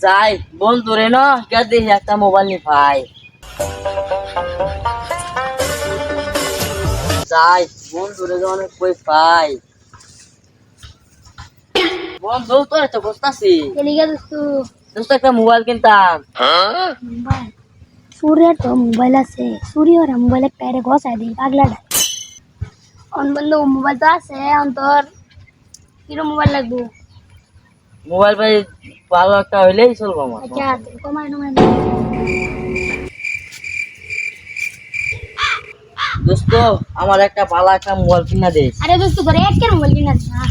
যাই বন্ধু রে না কে দেখি একটা মোবাইল নি ভাই যাই বন্ধু রে অনেক কই পাই বন্ধু তোর তো বসতাছি এলিগা দোস্ত দোস্ত একটা মোবাইল কিনতাম মোবাইল সূর্যের তো মোবাইল আছে সূর্য ওরা মোবাইলে পেরে ঘষাই দিই পাগলাটা অন বন্ধু মোবাইল তো আছে অন্তর কিরো মোবাইল লাগবে মোবাইল ভাই ভালো একটা হইলেই চলবো আমার আচ্ছা কমাই নমাই দোস্ত আমার একটা ভালো একটা মোবাইল কিনা দে আরে দোস্ত করে একের মোবাইল কিনা না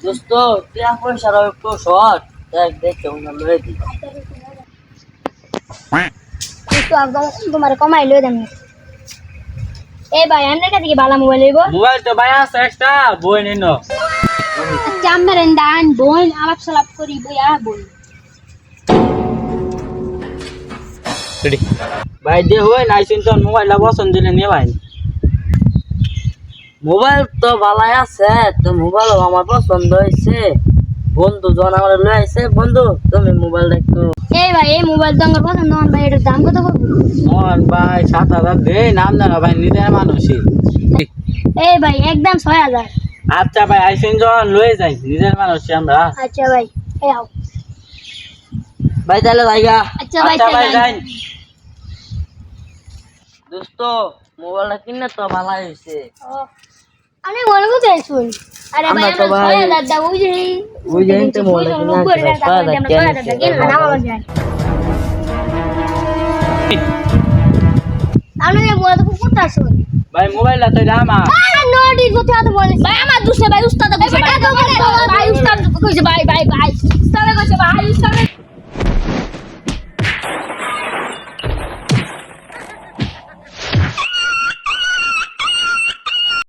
দোস্ত তুই পয়সার একটু শর্ট দেখ দেখ কেমন লয়ে দি দোস্ত একদম তোমার কমাই লই দেন এ ভাই আমরা কাছে কি ভালো মোবাইল লইব মোবাইল তো ভাই আছে একটা বই নিন আচ্ছা আমরা দান বোন আলাপ সালাপ করি বইয়া বোন ভাই দে হই নাই চিন্তা মোবাইল পছন্দ দিলে নে ভাই মোবাইল তো ভালাই আছে তো মোবাইল আমার পছন্দ হয়েছে বন্ধু জন আমার লয়ে আইছে বন্ধু তুমি মোবাইল একটু এই ভাই এই মোবাইল তো আমার পছন্দ হন ভাই এটার দাম কত পড়বে মন ভাই ৭,০০০ দে নাম জানা ভাই নিজের মানুষই এই ভাই একদম ৬০০০ আচ্ছা ভাই আইসিন জন লয়ে যাই নিজের মানুষই আমরা আচ্ছা ভাই এই আও ভাই তাহলে ভাইগা আচ্ছা ভাই তাহলে যাই দোস্ত মোবাইলটা কিনে তো ভালো হয়েছে আমি মনে করতে শুন আরে ভাই আমরা তো আমরা ভাই ৬০০০ দাও ওই যে তো মোবাইলটা আমি মোবাইল তো কোথা শুন ভাই মোবাইলটা তো রামা নোটিস কোথা তো বলে ভাই আমার দুসে ভাই উস্তাদ কইছে ভাই উস্তাদ কইছে ভাই উস্তাদ কইছে ভাই